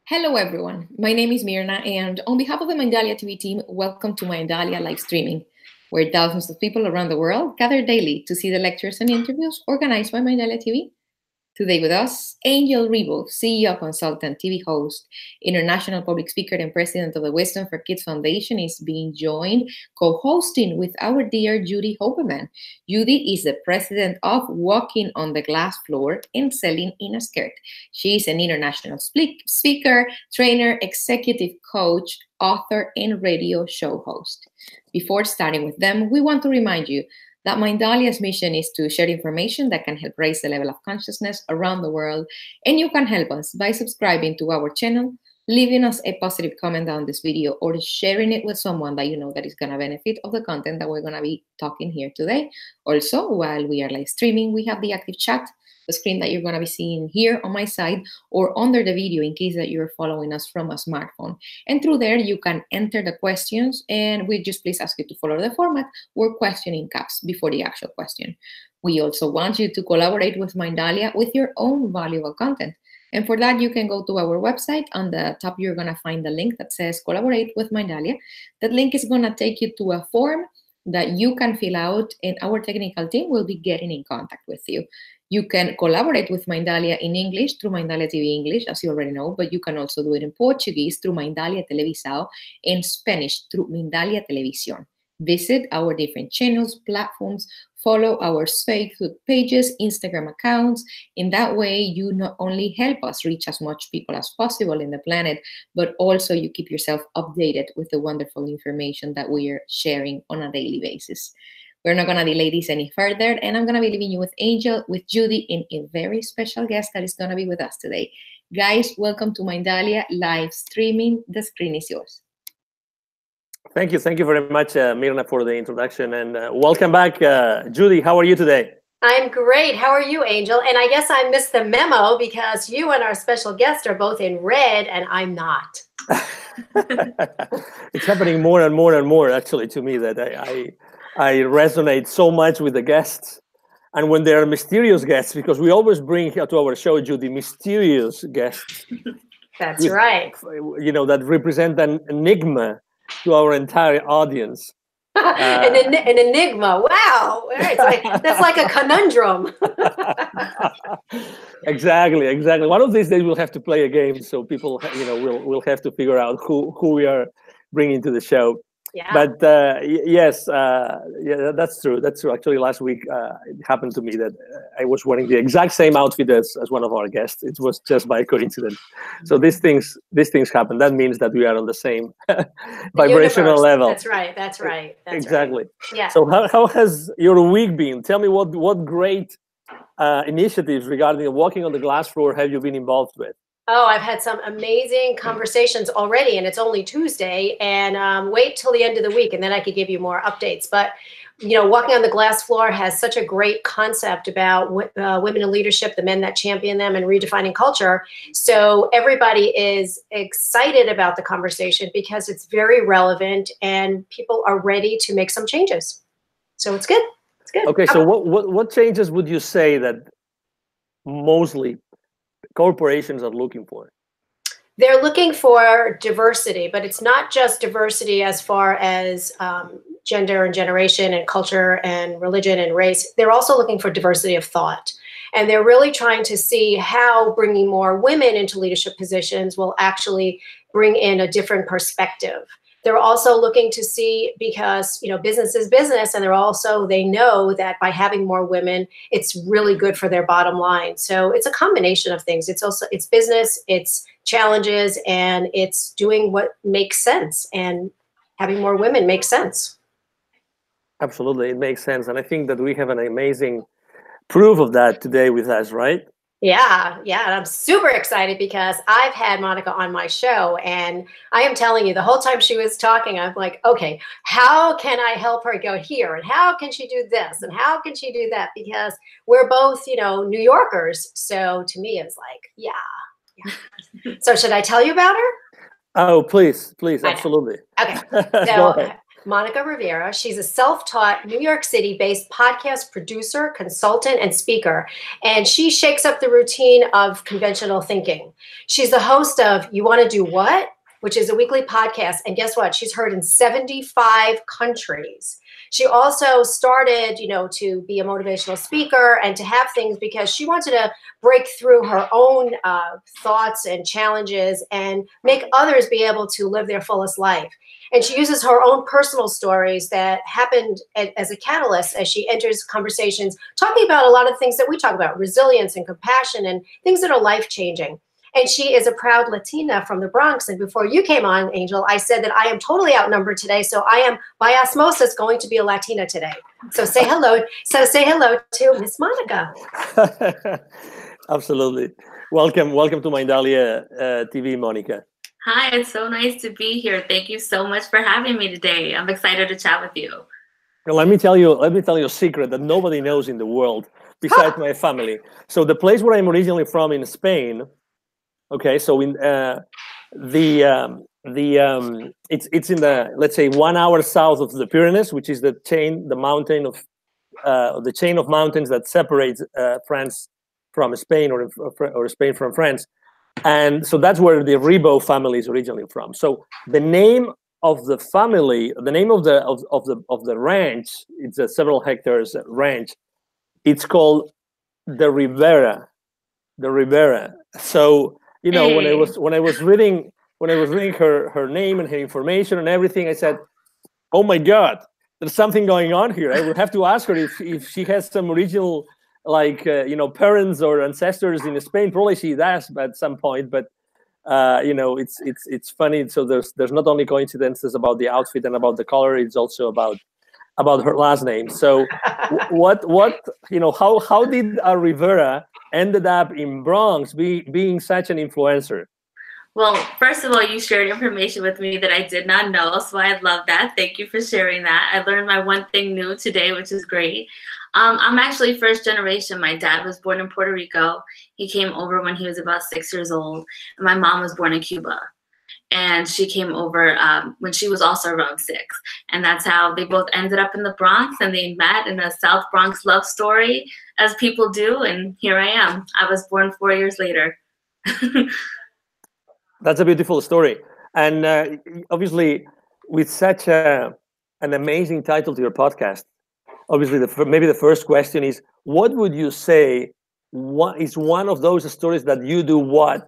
Hello, everyone. My name is Mirna, and on behalf of the Mindalia TV team, welcome to Mindalia live streaming, where thousands of people around the world gather daily to see the lectures and interviews organized by Mindalia TV. Today with us, Angel Rebo, CEO, consultant, TV host, international public speaker, and president of the Wisdom for Kids Foundation, is being joined, co-hosting with our dear Judy Hoberman. Judy is the president of Walking on the Glass Floor and Selling in a Skirt. She is an international speaker, trainer, executive coach, author, and radio show host. Before starting with them, we want to remind you that Mindalia's mission is to share information that can help raise the level of consciousness around the world, and you can help us by subscribing to our channel, leaving us a positive comment on this video, or sharing it with someone that you know that is going to benefit of the content that we're going to be talking here today. Also, while we are live streaming, we have the active chat, the screen that you're going to be seeing here on my side or under the video in case that you're following us from a smartphone. And through there, you can enter the questions, and we just please ask you to follow the format or question in caps before the actual question. We also want you to collaborate with Mindalia with your own valuable content. And for that, you can go to our website. On the top, you're going to find the link that says Collaborate with Mindalia. That link is going to take you to a form that you can fill out, and our technical team will be getting in contact with you. You can collaborate with Mindalia in English through Mindalia TV English, as you already know, but you can also do it in Portuguese through Mindalia Televisao and Spanish through Mindalia Televisión. Visit our different channels, platforms, follow our Facebook pages, Instagram accounts. In that way, you not only help us reach as much people as possible in the planet, but also you keep yourself updated with the wonderful information that we are sharing on a daily basis. We're not going to delay this any further, and I'm going to be leaving you with Angel, with Judy, and a very special guest that is going to be with us today. Guys, welcome to Mindalia live streaming. The screen is yours. Thank you very much, Mirna, for the introduction, and welcome back, Judy. How are you today? I'm great. How are you, Angel? And I guess I missed the memo because you and our special guest are both in red, and I'm not. It's happening more and more and more, actually, to me, that I resonate so much with the guests, and when they are mysterious guests, because we always bring here to our show, Judy, mysterious guests. That's right. You know, that represent an enigma to our entire audience. An enigma. Wow. That's like a conundrum. Exactly. One of these days we'll have to play a game, so people, we'll have to figure out who we are bringing to the show. Yeah. But yes, yeah, that's true. Actually, last week it happened to me that I was wearing the exact same outfit as one of our guests. It was just by coincidence. So these things happen. That means that we are on the same vibrational level. That's right. That's exactly. Right. Yeah. So how has your week been? Tell me what great initiatives regarding walking on the glass floor have you been involved with? Oh, I've had some amazing conversations already, and it's only Tuesday, and wait till the end of the week, and then I could give you more updates. But, Walking on the Glass Floor has such a great concept about women in leadership, the men that champion them, and redefining culture. So everybody is excited about the conversation because it's very relevant, and people are ready to make some changes. So it's good. It's good. Okay, so what changes would you say that mostly corporations are looking for? They're looking for diversity, but it's not just diversity as far as gender and generation and culture and religion and race. They're also looking for diversity of thought. And they're really trying to see how bringing more women into leadership positions will actually bring in a different perspective. They're also looking to see, because business is business, and they know that by having more women, it's really good for their bottom line. So it's a combination of things. It's business, it's challenges, and it's doing what makes sense. And having more women makes sense. Absolutely, it makes sense. And I think that we have an amazing proof of that today with us, right? Yeah. And I'm super excited because I've had Monica on my show, and I am telling you, the whole time she was talking, I'm like, okay, how can I help her go here? And how can she do this? And how can she do that? Because we're both, New Yorkers. So to me, it's like, yeah. So should I tell you about her? Oh, please, absolutely. Okay. So Monica Rivera. She's a self-taught New York City-based podcast producer, consultant, and speaker. And she shakes up the routine of conventional thinking. She's the host of You Want to Do What?, which is a weekly podcast. And guess what? She's heard in 75 countries. She also started, to be a motivational speaker and to have things because she wanted to break through her own thoughts and challenges and make others be able to live their fullest life. And she uses her own personal stories that happened as a catalyst as she enters conversations, talking about a lot of things that we talk about, resilience and compassion and things that are life-changing. And she is a proud Latina from the Bronx. And before you came on, Angel, I said that I am totally outnumbered today. So I am, by osmosis, going to be a Latina today. So say hello. So say hello to Miss Monica. Absolutely. Welcome to Mindalia TV, Monica. Hi, it's so nice to be here. Thank you so much for having me today. I'm excited to chat with you. Well, let me tell you a secret that nobody knows in the world besides my family. So the place where I'm originally from in Spain. Okay, so in it's in the, let's say, 1 hour south of the Pyrenees, which is the chain of mountains that separates France from Spain or Spain from France, and so that's where the Ribot family is originally from. So the name of the family, the name of the ranch, it's a several hectares ranch. It's called the Rivera. The Rivera. So. Hey. When I was reading her name and her information and everything, I said, "Oh my God, there's something going on here." I would have to ask her if she has some original, parents or ancestors in Spain. Probably she does, but at some point. But it's funny. So there's not only coincidences about the outfit and about the color. It's also about her last name. So how did Rivera ended up in Bronx being such an influencer? Well, first of all, you shared information with me that I did not know, so I love that. Thank you for sharing that. I learned my one thing new today, which is great. I'm actually first generation. My dad was born in Puerto Rico. He came over when he was about 6 years old. And my mom was born in Cuba. And she came over when she was also around 6. And that's how they both ended up in the Bronx, and they met in a South Bronx love story, as people do. And here I am. I was born 4 years later. That's a beautiful story. And obviously, with such an amazing title to your podcast, obviously, maybe the first question is, what would you say what is one of those stories that you do what,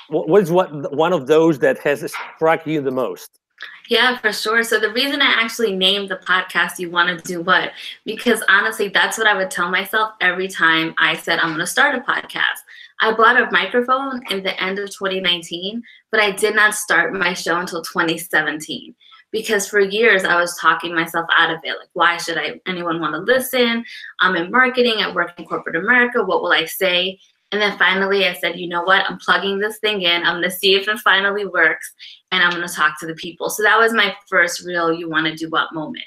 what is one of those that has struck you the most? Yeah, for sure. So the reason I actually named the podcast You Want to Do What? Because honestly, that's what I would tell myself every time I said I'm going to start a podcast. I bought a microphone in the end of 2019, but I did not start my show until 2017. Because for years I was talking myself out of it. Like, why should anyone want to listen? I'm in marketing, I work in corporate America. What will I say? And then finally I said, you know what? I'm plugging this thing in. I'm going to see if it finally works. And I'm going to talk to the people. So that was my first real You Want to Do What moment.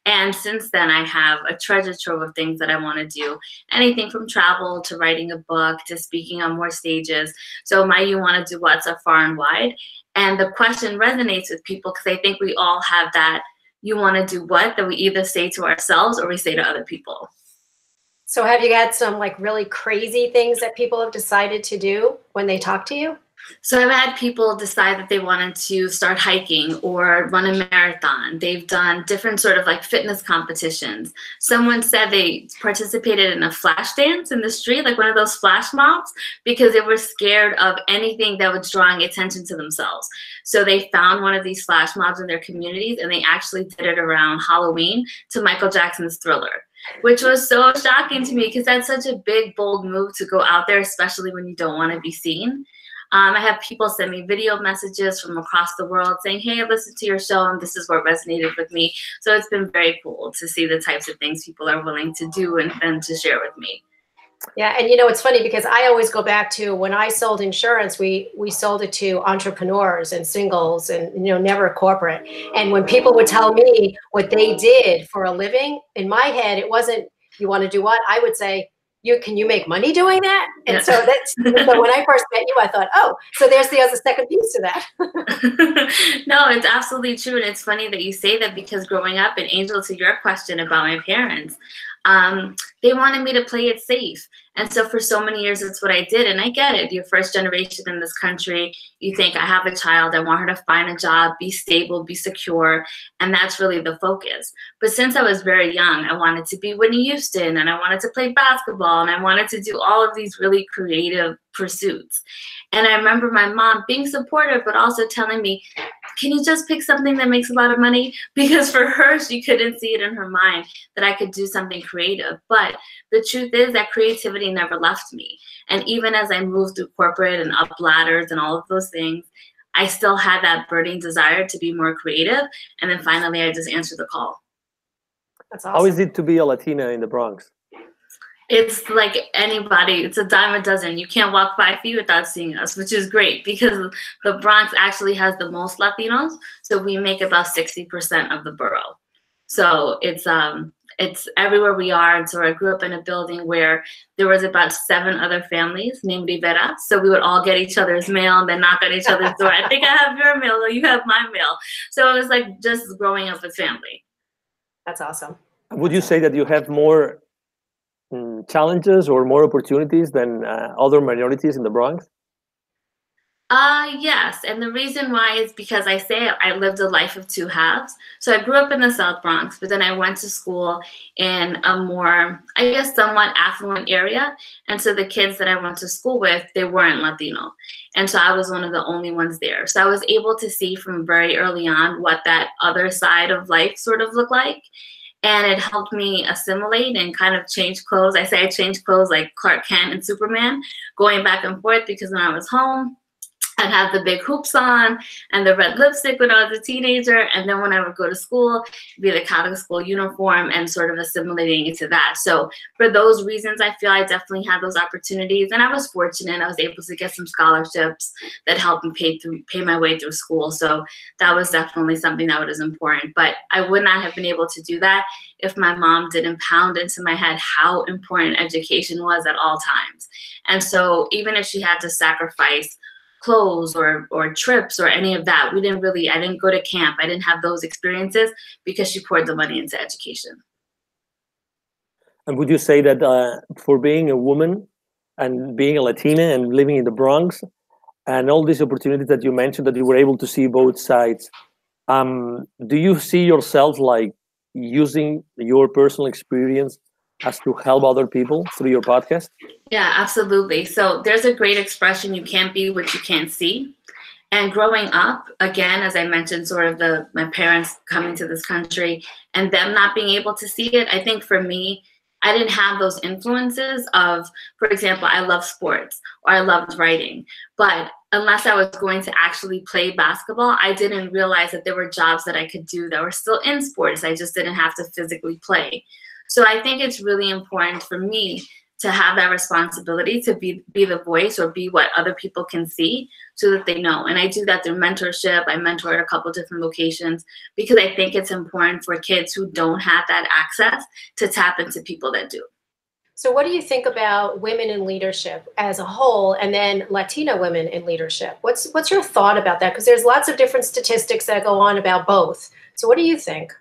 And since then, I have a treasure trove of things that I want to do. Anything from travel to writing a book to speaking on more stages. So my You Want to Do What's are far and wide. And the question resonates with people because I think we all have that you want to do what that we either say to ourselves or we say to other people. So have you had some like really crazy things that people have decided to do when they talk to you? So I've had people decide that they wanted to start hiking or run a marathon. They've done different sort of like fitness competitions. Someone said they participated in a flash dance in the street, like one of those flash mobs, because they were scared of anything that was drawing attention to themselves. So they found one of these flash mobs in their communities and they actually did it around Halloween to Michael Jackson's Thriller, which was so shocking to me because that's such a big, bold move to go out there, especially when you don't want to be seen. I have people send me video messages from across the world saying, hey, I listened to your show and this is what resonated with me. So it's been very cool to see the types of things people are willing to do and to share with me. Yeah, and it's funny because I always go back to when I sold insurance, we sold it to entrepreneurs and singles and, never corporate. And when people would tell me what they did for a living, in my head, it wasn't, you want to do what? I would say, can you make money doing that? And Yeah. so when I first met you, I thought, oh, so there's the other second piece to that. No, it's absolutely true. And it's funny that you say that, because growing up, and Angel, to your question about my parents, they wanted me to play it safe. And so for so many years, it's what I did. And I get it. You're first generation in this country. You think, I have a child. I want her to find a job, be stable, be secure. And that's really the focus. But since I was very young, I wanted to be Whitney Houston, and I wanted to play basketball, and I wanted to do all of these really creative pursuits. And I remember my mom being supportive, but also telling me, can you just pick something that makes a lot of money? Because for her, she couldn't see it in her mind that I could do something creative. But the truth is that creativity never left me. And even as I moved through corporate and up ladders and all of those things, I still had that burning desire to be more creative. And then finally, I just answered the call. That's awesome. How is it to be a Latina in the Bronx? It's like anybody, it's a dime a dozen. You can't walk 5 feet without seeing us, which is great, because the Bronx actually has the most Latinos. So we make about 60% of the borough. So it's everywhere we are. And so I grew up in a building where there was about 7 other families named Rivera. So we would all get each other's mail and then knock on each other's door. I think I have your mail, or you have my mail. So it was like just growing up with family. That's awesome. Would you say that you have more challenges or more opportunities than other minorities in the Bronx? Yes. And the reason why is because I say I lived a life of 2 halves. So I grew up in the South Bronx, but then I went to school in a more, I guess, somewhat affluent area. And so the kids that I went to school with, they weren't Latino. And so I was one of the only ones there. So I was able to see from very early on what that other side of life sort of looked like. And it helped me assimilate and kind of change clothes. I say I changed clothes like Clark Kent and Superman, going back and forth, because when I was home, I'd have the big hoops on and the red lipstick when I was a teenager. And then when I would go to school, it'd be the Catholic school uniform, and sort of assimilating into that. So for those reasons, I feel I definitely had those opportunities. And I was fortunate. I was able to get some scholarships that helped me pay my way through school. So that was definitely something that was important. But I would not have been able to do that if my mom didn't pound into my head how important education was at all times. And so even if she had to sacrifice clothes or trips or any of that, I didn't go to camp. I didn't have those experiences because she poured the money into education. And would you say that for being a woman and being a Latina and living in the Bronx and all these opportunities that you mentioned, that you were able to see both sides, do you see yourself like using your personal experience as to help other people through your podcast? Yeah, absolutely. So there's a great expression, you can't be what you can't see. And growing up, again, as I mentioned, sort of my parents coming to this country and them not being able to see it, I think for me, I didn't have those influences of, for example, I love sports or I loved writing. But unless I was going to actually play basketball, I didn't realize that there were jobs that I could do that were still in sports. I just didn't have to physically play. So I think it's really important for me to have that responsibility to be the voice or be what other people can see so that they know. And I do that through mentorship. I mentor at a couple different locations because I think it's important for kids who don't have that access to tap into people that do. So what do you think about women in leadership as a whole, and then Latina women in leadership? What's your thought about that? Because there's lots of different statistics that go on about both. So what do you think?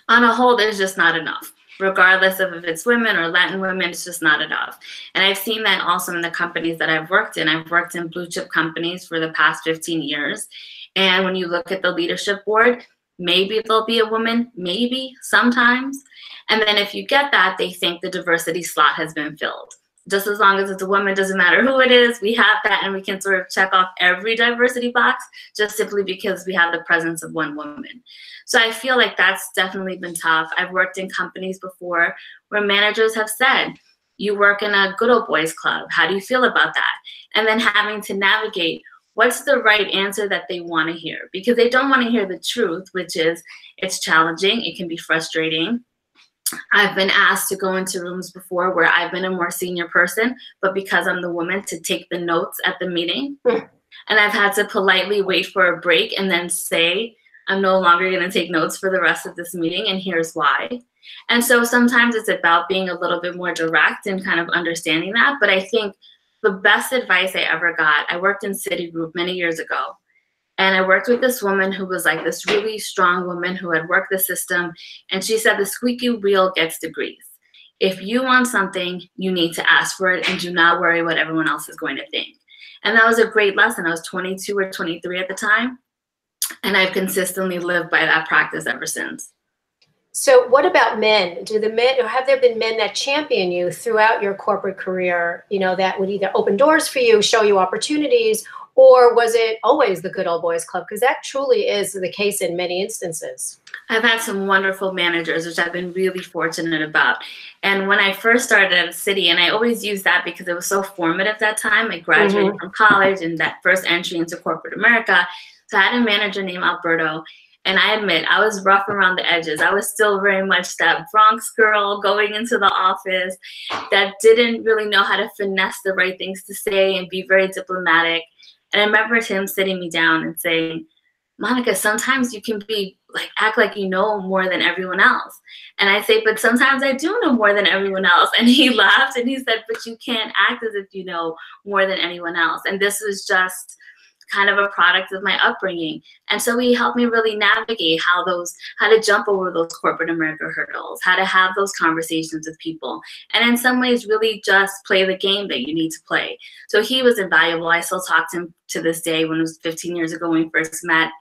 On a whole, there's just not enough. Regardless of if it's women or Latin women, it's just not enough. And I've seen that also in the companies that I've worked in. I've worked in blue chip companies for the past 15 years. And when you look at the leadership board, maybe there'll be a woman, maybe sometimes. And then if you get that, they think the diversity slot has been filled. Just as long as it's a woman, doesn't matter who it is, we have that and we can sort of check off every diversity box just simply because we have the presence of one woman. So I feel like that's definitely been tough. I've worked in companies before where managers have said, you work in a good old boys club. How do you feel about that? And then having to navigate what's the right answer that they want to hear, because they don't want to hear the truth, which is it's challenging. It can be frustrating. I've been asked to go into rooms before where I've been a more senior person, but because I'm the woman, to take the notes at the meeting. And I've had to politely wait for a break and then say, I'm no longer going to take notes for the rest of this meeting, and here's why. And so sometimes it's about being a little bit more direct and kind of understanding that. But I think the best advice I ever got, I worked in Citigroup many years ago. And I worked with this woman who was like this really strong woman who had worked the system. And she said, the squeaky wheel gets the grease. If you want something, you need to ask for it and do not worry what everyone else is going to think. And that was a great lesson. I was 22 or 23 at the time. And I've consistently lived by that practice ever since. So what about men? Have there been men that champion you throughout your corporate career, that would either open doors for you, show you opportunities, or was it always the good old boys club? Because that truly is the case in many instances. I've had some wonderful managers, which I've been really fortunate about. And when I first started at a city, and I always use that because it was so formative that time, I graduated from college and that first entry into corporate America. So I had a manager named Alberto. And I admit, I was rough around the edges. I was still very much that Bronx girl going into the office that didn't really know how to finesse the right things to say and be very diplomatic. And I remember him sitting me down and saying, Monica, sometimes you can be like, act like you know more than everyone else. And I say, but sometimes I do know more than everyone else. And he laughed and he said, but you can't act as if you know more than anyone else. And this was just kind of a product of my upbringing. And so he helped me really navigate how to jump over those corporate America hurdles, how to have those conversations with people. And in some ways, really just play the game that you need to play. So he was invaluable. I still talk to him to this day when it was 15 years ago when we first met.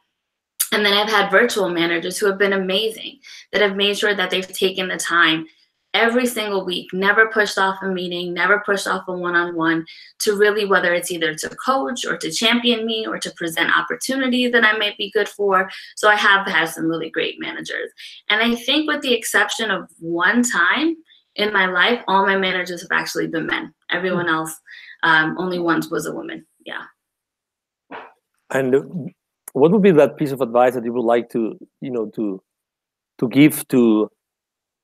And then I've had virtual managers who have been amazing, that have made sure that they've taken the time every single week, never pushed off a meeting, never pushed off a one-on-one, to really, whether it's either to coach or to champion me or to present opportunities that I might be good for. So I have had some really great managers. And I think with the exception of one time in my life, all my managers have actually been men. Everyone else, only once was a woman. Yeah. And what would be that piece of advice that you would like to give to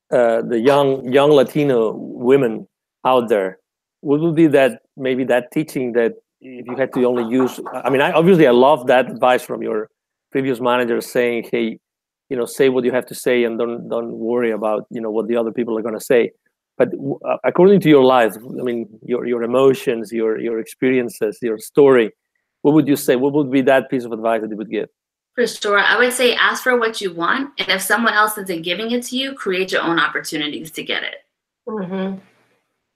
the young Latino women out there? What would be that teaching that if you had to only use? I mean, I love that advice from your previous manager saying, "Hey, say what you have to say and don't worry about what the other people are going to say." But according to your life, I mean, your emotions, your experiences, your story, what would you say? What would be that piece of advice that you would give? For sure. I would say ask for what you want. And if someone else isn't giving it to you, create your own opportunities to get it. Mm-hmm.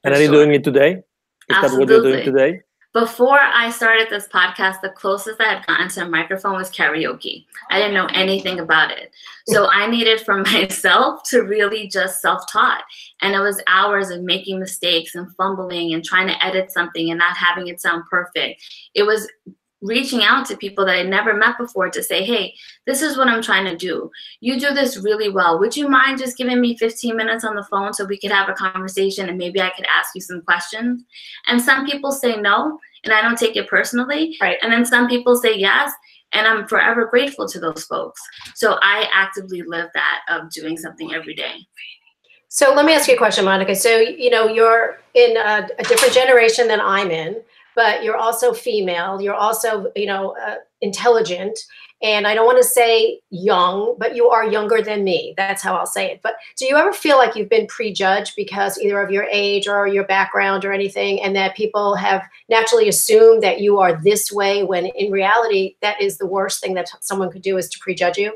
And are you doing it today? Is Absolutely. that what you're doing today? Before I started this podcast, the closest I had gotten to a microphone was karaoke. I didn't know anything about it. So I needed for myself to really just self-taught. And it was hours of making mistakes and fumbling and trying to edit something and not having it sound perfect. It was reaching out to people that I'd never met before to say, hey, this is what I'm trying to do. You do this really well. Would you mind just giving me 15 minutes on the phone so we could have a conversation and maybe I could ask you some questions? And some people say no, and I don't take it personally. Right. And then some people say yes, and I'm forever grateful to those folks. So I actively live that of doing something every day. So let me ask you a question, Monica. So, you're in a different generation than I'm in, but you're also female. You're also, intelligent. And I don't want to say young, but you are younger than me. That's how I'll say it. But do you ever feel like you've been prejudged because either of your age or your background or anything, and that people have naturally assumed that you are this way when in reality, that is the worst thing that someone could do is to prejudge you?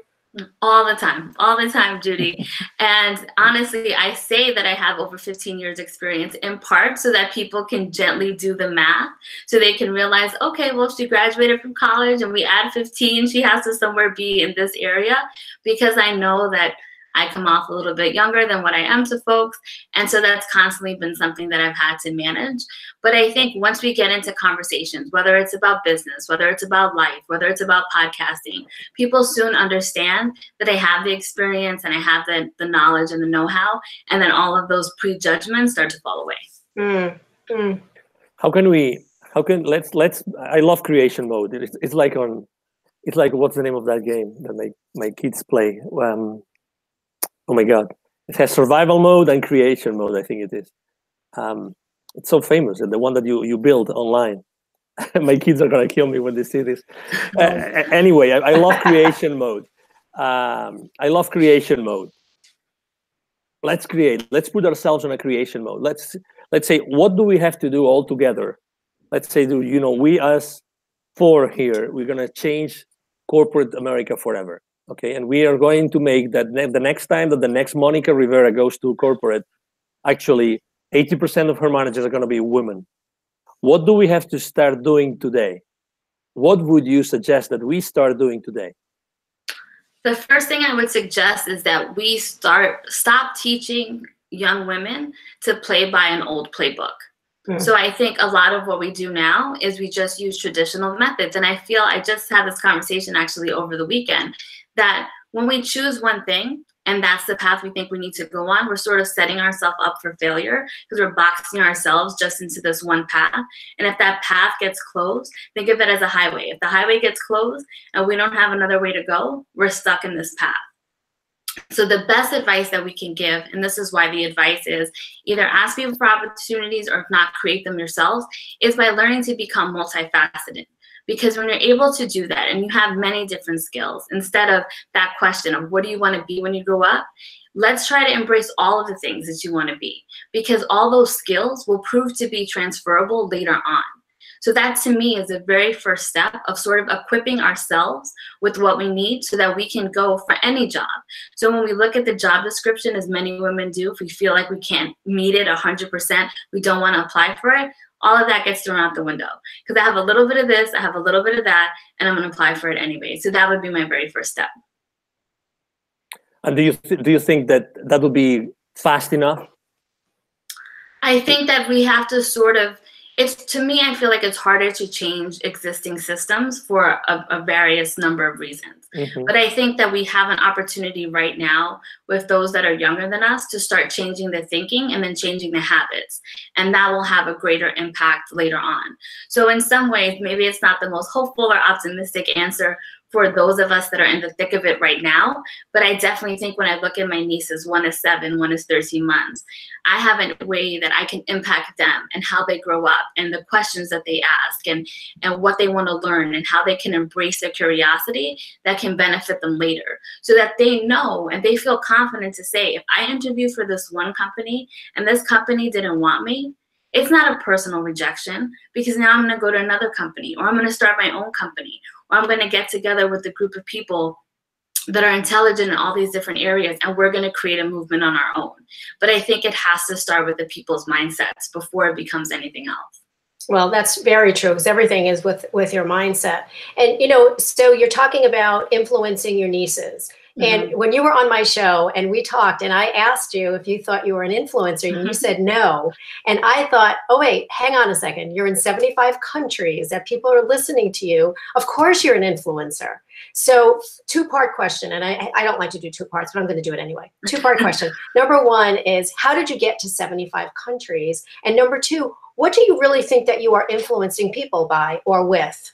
All the time, Judy. And honestly, I say that I have over 15 years experience in part so that people can gently do the math so they can realize, okay, well, if she graduated from college and we add 15, she has to somewhere be in this area, because I know that I come off a little bit younger than what I am to folks. And so that's constantly been something that I've had to manage. But I think once we get into conversations, whether it's about business, whether it's about life, whether it's about podcasting, people soon understand that I have the experience and I have the knowledge and the know-how. And then all of those prejudgments start to fall away. I love creation mode. It's like what's the name of that game that my kids play? Oh my God. It has survival mode and creation mode, I think it is. It's so famous, and the one that you build online. My kids are going to kill me when they see this. Anyway, I love creation mode. I love creation mode. Let's create. Let's put ourselves in a creation mode. Let's say, what do we have to do all together? Let's say, we us four here, we're gonna change corporate America forever. Okay, and we are going to make that the next time that the next Monica Rivera goes to corporate, actually 80% of her managers are going to be women. What do we have to start doing today? What would you suggest that we start doing today? The first thing I would suggest is that we stop teaching young women to play by an old playbook. So I think a lot of what we do now is we just use traditional methods. And I feel I just had this conversation actually over the weekend that when we choose one thing and that's the path we think we need to go on, we're sort of setting ourselves up for failure because we're boxing ourselves just into this one path. And if that path gets closed, think of it as a highway. If the highway gets closed and we don't have another way to go, we're stuck in this path. So the best advice that we can give, and this is why the advice is either ask people for opportunities or if not, create them yourselves, is by learning to become multifaceted. Because when you're able to do that and you have many different skills, instead of that question of what do you want to be when you grow up, let's try to embrace all of the things that you want to be, because all those skills will prove to be transferable later on. So that to me is the very first step of sort of equipping ourselves with what we need so that we can go for any job. So when we look at the job description, as many women do, if we feel like we can't meet it 100%, we don't want to apply for it, all of that gets thrown out the window. Because I have a little bit of this, I have a little bit of that, and I'm going to apply for it anyway. So that would be my very first step. And do you think that would be fast enough? I think that we have to sort of, to me, I feel like it's harder to change existing systems for a various number of reasons. But I think that we have an opportunity right now with those that are younger than us to start changing the thinking and then changing the habits. And that will have a greater impact later on. So in some ways, maybe it's not the most hopeful or optimistic answer for those of us that are in the thick of it right now. But I definitely think when I look at my nieces, one is 7, one is 13 months, I have a way that I can impact them and how they grow up and the questions that they ask and what they want to learn and how they can embrace their curiosity that can benefit them later, so that they know and they feel confident to say, if I interview for this one company and this company didn't want me, it's not a personal rejection, because now I'm going to go to another company, or I'm going to start my own company, or I'm going to get together with a group of people that are intelligent in all these different areas, and we're going to create a movement on our own. But I think it has to start with the people's mindsets before it becomes anything else. Well, that's very true, because everything is with your mindset. And, so you're talking about influencing your nieces. And when you were on my show and we talked and I asked you if you thought you were an influencer, and you said no. And I thought, oh, wait, hang on a second. You're in 75 countries that people are listening to you. Of course you're an influencer. So 2-part question. And I don't like to do 2 parts, but I'm going to do it anyway. 2-part question. Number 1 is, how did you get to 75 countries? And number 2, what do you really think that you are influencing people by or with?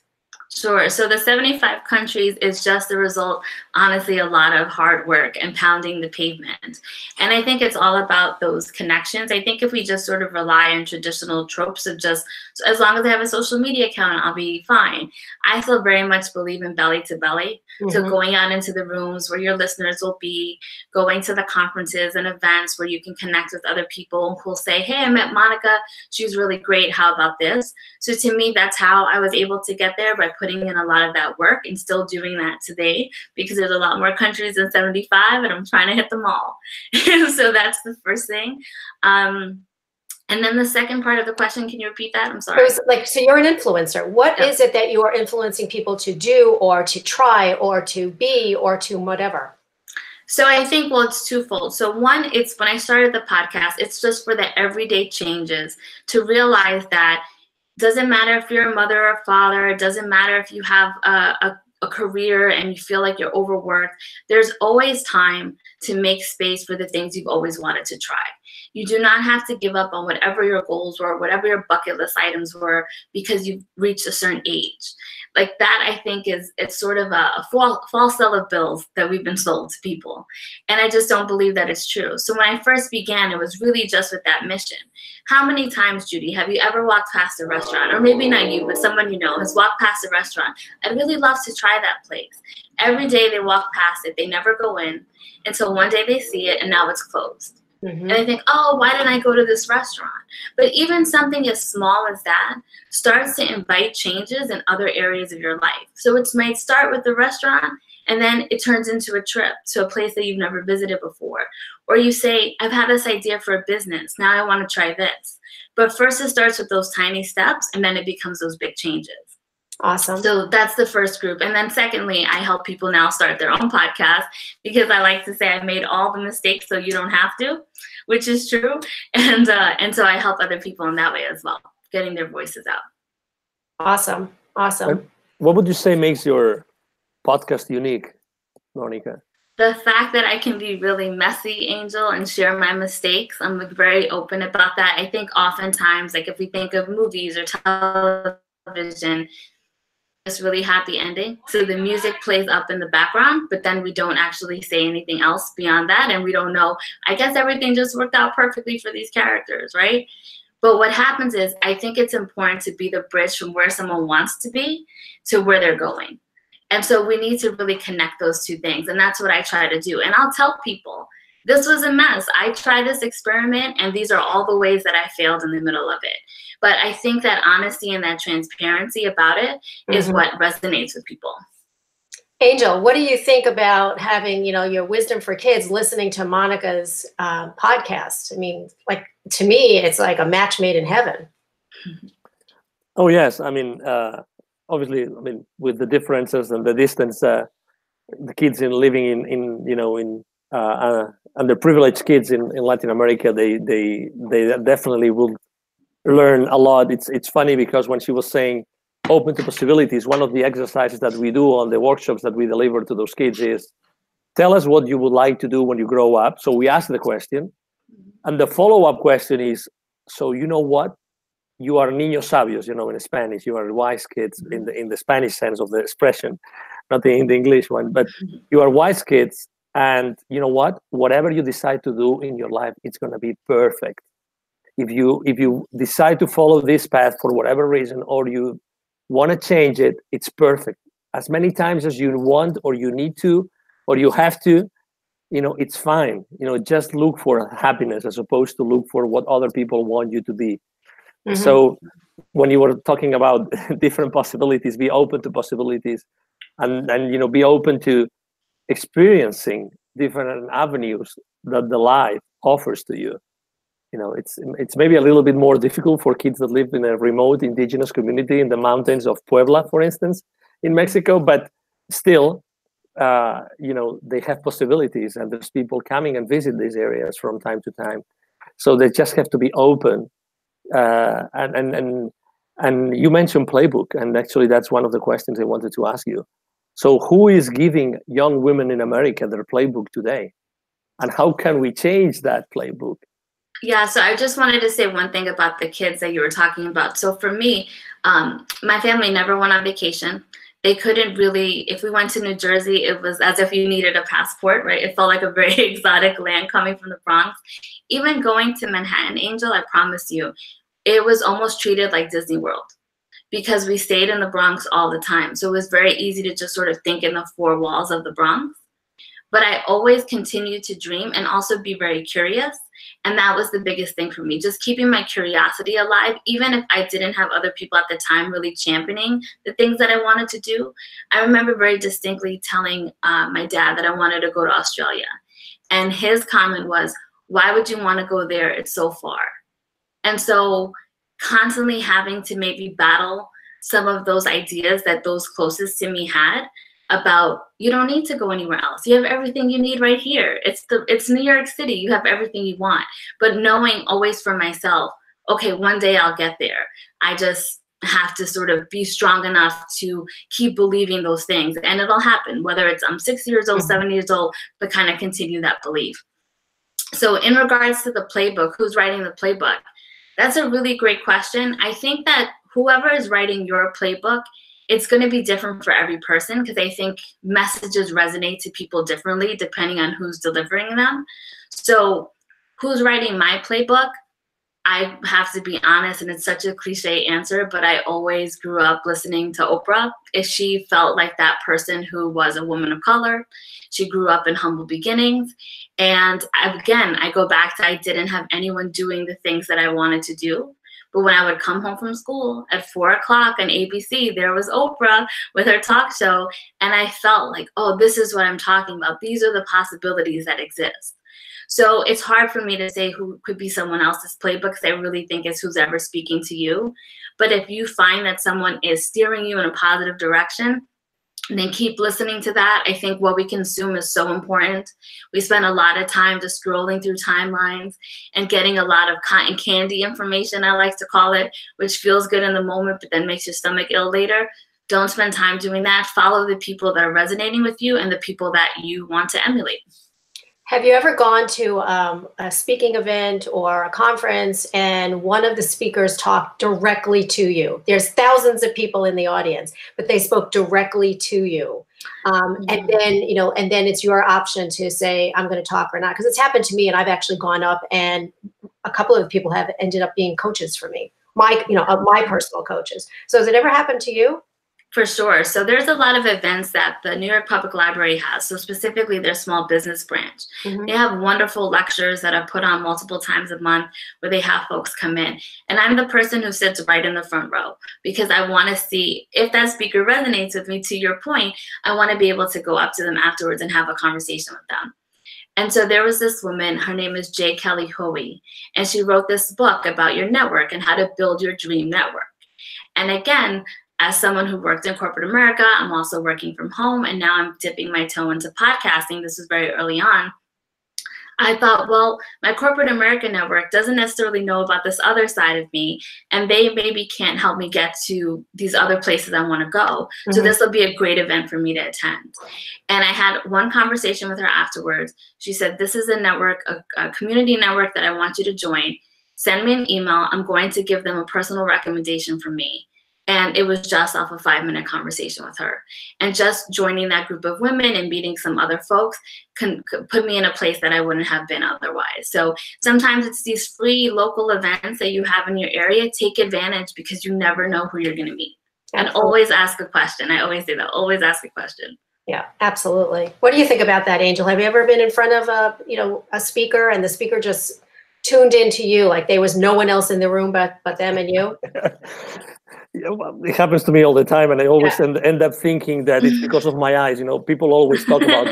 Sure. So the 75 countries is just the result, honestly, a lot of hard work and pounding the pavement. And I think it's all about those connections. I think if we just sort of rely on traditional tropes of just, as long as I have a social media account, I'll be fine. I still very much believe in belly to belly. So going out into the rooms where your listeners will be, going to the conferences and events where you can connect with other people who'll say, hey, I met Monica. She's really great. How about this? So to me, that's how I was able to get there, by putting in a lot of that work, and still doing that today, because there's a lot more countries than 75 and I'm trying to hit them all. So that's the first thing. And then the second part of the question, can you repeat that? I'm sorry. It was like, so you're an influencer. What is it that you are influencing people to do or to try or to be or to whatever? So I think, well, it's twofold. So one, it's when I started the podcast, it's just for the everyday changes, to realize that doesn't matter if you're a mother or a father, it doesn't matter if you have a career and you feel like you're overworked, there's always time to make space for the things you've always wanted to try. You do not have to give up on whatever your goals were, whatever your bucket list items were, because you've reached a certain age. Like that, I think it's sort of a false sell of bills that we've been sold to people. And I just don't believe that it's true. So when I first began, it was really just with that mission. How many times, Judy, have you ever walked past a restaurant, or maybe not you, but someone you know has walked past a restaurant? I'd really love to try that place. Every day they walk past it, they never go in until one day they see it and now it's closed. And I think, oh, why didn't I go to this restaurant? But even something as small as that starts to invite changes in other areas of your life. So it might start with the restaurant, and then it turns into a trip to a place that you've never visited before. Or you say, I've had this idea for a business. Now I want to try this. But first it starts with those tiny steps, and then it becomes those big changes. Awesome. So that's the first group. And then secondly, I help people now start their own podcast, because I like to say I made all the mistakes so you don't have to, which is true. And so I help other people in that way as well, getting their voices out. Awesome. Awesome. What would you say makes your podcast unique, Monica? The fact that I can be really messy, Angel, and share my mistakes. I'm very open about that. I think oftentimes, like if we think of movies or television, it's really happy ending. So the music plays up in the background, but then we don't actually say anything else beyond that. And we don't know, I guess everything just worked out perfectly for these characters, right? But what happens is, I think it's important to be the bridge from where someone wants to be to where they're going. And so we need to really connect those two things. And that's what I try to do. And I'll tell people, this was a mess. I tried this experiment, and these are all the ways that I failed in the middle of it. But I think that honesty and that transparency about it is what resonates with people. Angel, what do you think about having, your Wisdom for Kids listening to Monica's podcast? I mean, like, to me, it's like a match made in heaven. Oh, yes. I mean, obviously, with the differences and the distance, the kids living in underprivileged kids in Latin America, they definitely will learn a lot. It's funny because when she was saying open to possibilities, one of the exercises that we do on the workshops that we deliver to those kids is, tell us what you would like to do when you grow up. So we ask the question, and the follow-up question is, so you know what? You are niños sabios, in Spanish. You are wise kids in the Spanish sense of the expression, not in the English one. But you are wise kids, and you know what? Whatever you decide to do in your life, it's going to be perfect. If you decide to follow this path for whatever reason, or you want to change it, it's perfect. As many times as you want, or you need to, or you have to, it's fine. Just look for happiness as opposed to look for what other people want you to be. So when you were talking about different possibilities, be open to possibilities, and be open to experiencing different avenues that the life offers to you. It's maybe a little bit more difficult for kids that live in a remote indigenous community in the mountains of Puebla, for instance, in Mexico, but still, they have possibilities, and there's people coming and visit these areas from time to time. So they just have to be open. And you mentioned playbook, and actually that's one of the questions I wanted to ask you. So who is giving young women in America their playbook today, and how can we change that playbook? Yeah, so I just wanted to say one thing about the kids that you were talking about. So for me, my family never went on vacation. They couldn't really, if we went to New Jersey, it was as if you needed a passport, right? It felt like a very exotic land coming from the Bronx. Even going to Manhattan, Angel, I promise you, it was almost treated like Disney World, because we stayed in the Bronx all the time. So it was very easy to just sort of think in the four walls of the Bronx. But I always continued to dream and also be very curious. And that was the biggest thing for me, just keeping my curiosity alive, even if I didn't have other people at the time really championing the things that I wanted to do. I remember very distinctly telling my dad that I wanted to go to Australia. And his comment was, why would you want to go there? It's so far. And so constantly having to maybe battle some of those ideas that those closest to me had about, you don't need to go anywhere else. You have everything you need right here. It's New York City. You have everything you want. But knowing always for myself, okay, one day I'll get there. I just have to sort of be strong enough to keep believing those things, and it'll happen, whether it's I'm 6 years old, 7 years old, but kind of continue that belief. So in regards to the playbook, who's writing the playbook? That's a really great question. I think that whoever is writing your playbook, it's going to be different for every person, because I think messages resonate to people differently depending on who's delivering them. So who's writing my playbook? I have to be honest, and it's such a cliche answer, but I always grew up listening to Oprah. If she felt like that person who was a woman of color, she grew up in humble beginnings. And again, I go back to, I didn't have anyone doing the things that I wanted to do. But when I would come home from school at 4 o'clock on ABC, there was Oprah with her talk show. And I felt like, oh, this is what I'm talking about. These are the possibilities that exist. So it's hard for me to say who could be someone else's playbook, because I really think it's who's ever speaking to you. But if you find that someone is steering you in a positive direction, then keep listening to that. I think what we consume is so important. We spend a lot of time just scrolling through timelines and getting a lot of cotton candy information, I like to call it, which feels good in the moment, but then makes your stomach ill later. Don't spend time doing that. Follow the people that are resonating with you and the people that you want to emulate. Have you ever gone to a speaking event or a conference and one of the speakers talked directly to you? There's thousands of people in the audience, but they spoke directly to you. And then, you know, and then it's your option to say, I'm going to talk or not. Because it's happened to me, and I've actually gone up, and a couple of people have ended up being coaches for me, my personal coaches. So has it ever happened to you? For sure. So there's a lot of events that the New York Public Library has. So specifically their small business branch. They have wonderful lectures that are put on multiple times a month where they have folks come in. And I'm the person who sits right in the front row, because I want to see if that speaker resonates with me. To your point, I want to be able to go up to them afterwards and have a conversation with them. And so there was this woman, her name is J. Kelly Hoey, and she wrote this book about your network and how to build your dream network. And again, as someone who worked in corporate America, I'm also working from home, and now I'm dipping my toe into podcasting. This was very early on. I thought, well, my corporate America network doesn't necessarily know about this other side of me, and they maybe can't help me get to these other places I want to go. So this will be a great event for me to attend. And I had one conversation with her afterwards. She said, this is a network, a community network that I want you to join. Send me an email. I'm going to give them a personal recommendation from me. And it was just off a 5-minute conversation with her. And just joining that group of women and meeting some other folks could put me in a place that I wouldn't have been otherwise. So sometimes it's these free local events that you have in your area. Take advantage, because you never know who you're going to meet. Absolutely. And always ask a question. I always say that. Always ask a question. Yeah, absolutely. What do you think about that, Angel? Have you ever been in front of a speaker, and the speaker just tuned into you, like there was no one else in the room but them and you? Yeah, well, it happens to me all the time, and I always end up thinking that it's because of my eyes. You know, people always talk about,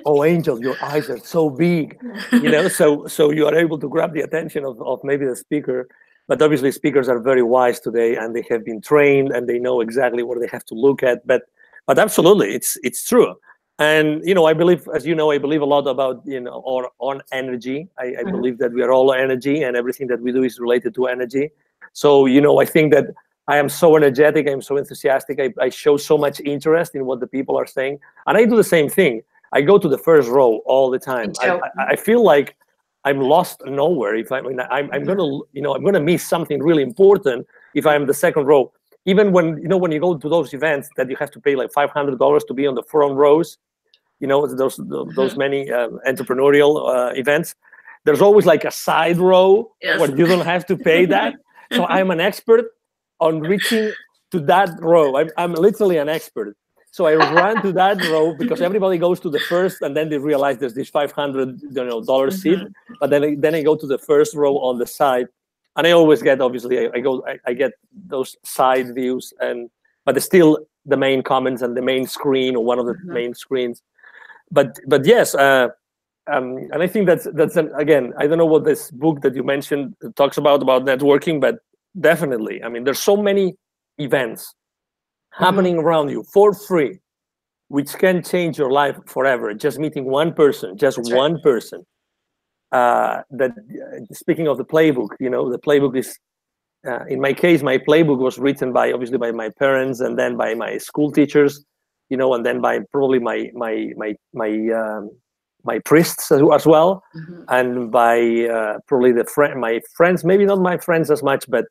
"Oh, Angel, your eyes are so big." You know, so you are able to grab the attention of maybe the speaker. But obviously, speakers are very wise today, and they have been trained, and they know exactly what they have to look at. But absolutely, it's true. And I believe, as you know, I believe a lot about our own energy. I believe that we are all energy, and everything that we do is related to energy. So I think that I am so energetic. I'm so enthusiastic. I show so much interest in what the people are saying, and I do the same thing. I go to the first row all the time. I feel like I'm lost nowhere. If I'm gonna miss something really important if I'm the second row. Even when you go to those events that you have to pay like $500 to be on the front rows, those many entrepreneurial events. There's always like a side row where you don't have to pay that. So I'm an expert on reaching to that row. I'm literally an expert. So I run to that row because everybody goes to the first, and then they realize there's this $500 seat. But then I go to the first row on the side, and I always get, obviously, I get those side views, but it's still the main comments and the main screen, or one of the main screens. But yes, and I think that's again, I don't know what this book that you mentioned talks about networking, but definitely, I mean, there's so many events happening around you for free, which can change your life forever. Just meeting one person, one person. That speaking of the playbook, the playbook is, in my case, my playbook was written obviously by my parents, and then by my school teachers, and then by probably my my priests as well, and by probably my friends, maybe not my friends as much, but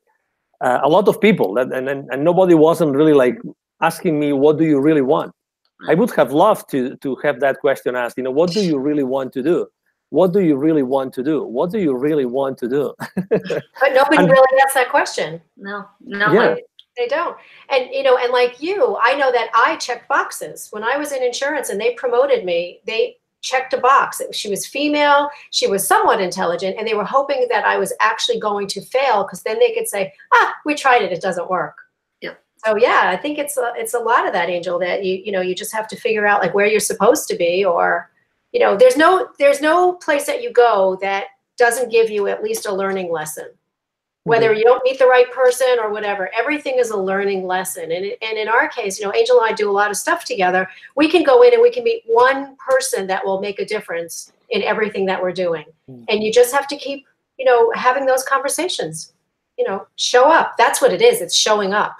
a lot of people. And nobody wasn't really like asking me, what do you really want? I would have loved to have that question asked, what do you really want to do? What do you really want to do? What do you really want to do? But nobody really asks that question. No. Yeah. They don't. And, and like you, I know that I checked boxes. When I was in insurance and they promoted me, they checked a box. She was female, she was somewhat intelligent, and they were hoping that I was actually going to fail, because then they could say, we tried it, it doesn't work. Yep. So yeah, I think it's a lot of that, Angel, that you just have to figure out like where you're supposed to be, or there's no place that you go that doesn't give you at least a learning lesson. Whether you don't meet the right person or whatever, everything is a learning lesson. And in our case, Angel and I do a lot of stuff together. We can go in and we can meet one person that will make a difference in everything that we're doing. And you just have to keep, having those conversations, show up. That's what it is. It's showing up.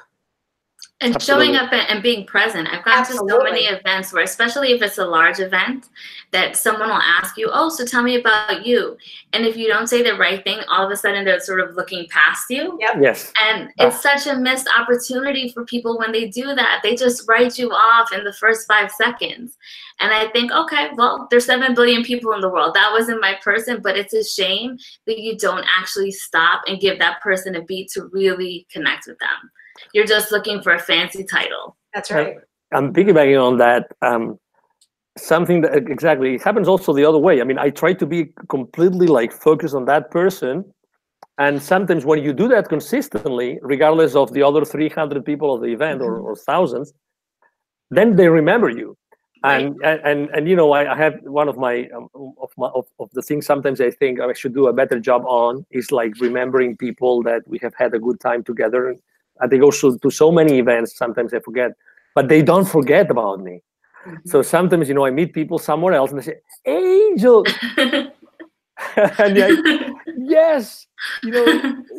And Absolutely. showing up and being present. I've gone to so many events where, especially if it's a large event, that someone will ask you, so tell me about you. And if you don't say the right thing, all of a sudden they're sort of looking past you. Yep. Yes. And it's such a missed opportunity for people when they do that. They just write you off in the first 5 seconds. And I think, okay, well, there's 7 billion people in the world. That wasn't my person, but it's a shame that you don't actually stop and give that person a beat to really connect with them. You're just looking for a fancy title. That's right. I'm piggybacking on that. Something that exactly it happens also the other way. I mean, I try to be completely like focused on that person. And sometimes when you do that consistently, regardless of the other 300 people of the event or thousands, then they remember you. And I have one of my of the things sometimes I think I should do a better job on is like remembering people that we have had a good time together. And they go to so many events, sometimes I forget, but they don't forget about me. So sometimes, I meet people somewhere else and they say, Angel. And yes,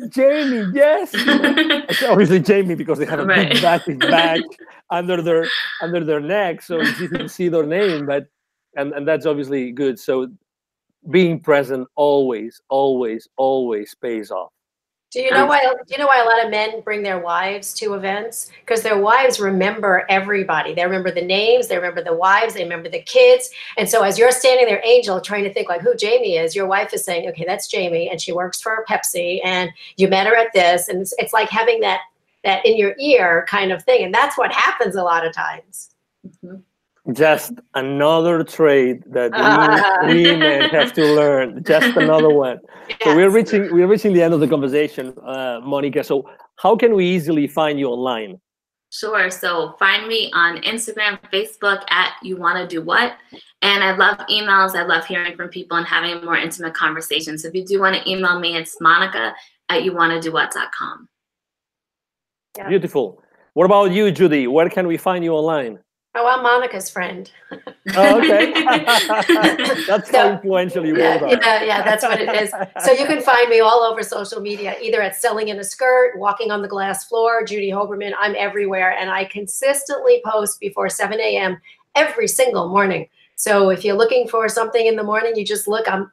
Jamie, yes. It's obviously Jamie because they have a big badge under their neck, so it's easy to see their name. But and that's obviously good. So being present always pays off. Do you know why a lot of men bring their wives to events? Because their wives remember everybody. They remember the names, they remember the wives, they remember the kids. And so as you're standing there, Angel, trying to think like who Jamie is, your wife is saying, okay, that's Jamie, and she works for Pepsi, and you met her at this. And it's like having that in your ear kind of thing. And that's what happens a lot of times. Just another trait that we men have to learn. Just another one. Yes. So we're reaching the end of the conversation, Monica. So how can we easily find you online? Sure. So find me on Instagram, Facebook at You Wanna Do What. And I love emails. I love hearing from people and having more intimate conversations. So if you do want to email me, it's monica@youwannadowhat.com. Yeah. Beautiful. What about you, Judy? Where can we find you online? Oh, I'm Monica's friend. Oh, okay. That's how influential you are. Yeah, that's what it is. So you can find me all over social media, either at Selling in a Skirt, Walking on the Glass Floor, Judy Hoberman. I'm everywhere, and I consistently post before 7 a.m. every single morning. So if you're looking for something in the morning, you just look. And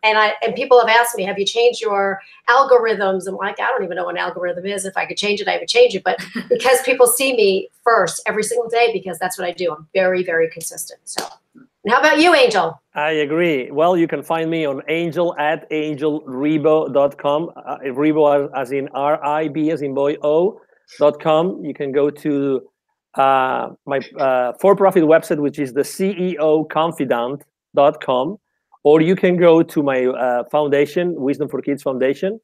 people have asked me, have you changed your algorithms? I'm like, I don't even know what an algorithm is. If I could change it, I would change it. But because people see me first every single day, because that's what I do. I'm very, very consistent. So, and how about you, Angel? I agree. Well, you can find me on angel@angelribo.com. Ribo as in R-I-B as in boy O.com. You can go to my for-profit website, which is the ceoconfidant.com, or you can go to my foundation, Wisdom for Kids Foundation,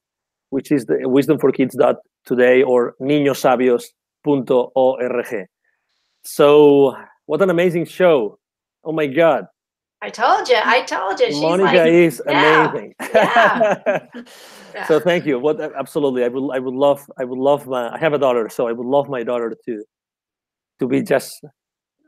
which is the wisdomforkids.today or niñosabios.org. So what an amazing show. Oh my God. I told you. She's Monica is amazing. Yeah. So thank you. Absolutely. I would love I have a daughter, so I would love my daughter to be just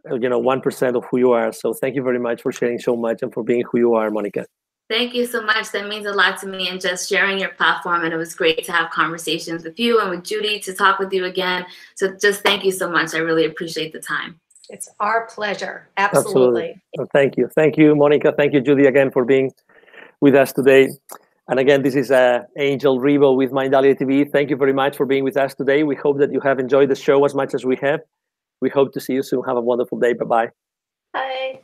1% of who you are. So thank you very much for sharing so much and for being who you are, Monica. Thank you so much. That means a lot to me, and just sharing your platform. And it was great to have conversations with you and with Judy, to talk with you again. So just thank you so much. I really appreciate the time. It's our pleasure. Absolutely. Thank you. Thank you, Monica. Thank you, Judy, again for being with us today. And again, this is Angel Rivo with Mindalia TV. Thank you very much for being with us today. We hope that you have enjoyed the show as much as we have. We hope to see you soon. Have a wonderful day. Bye-bye. Bye.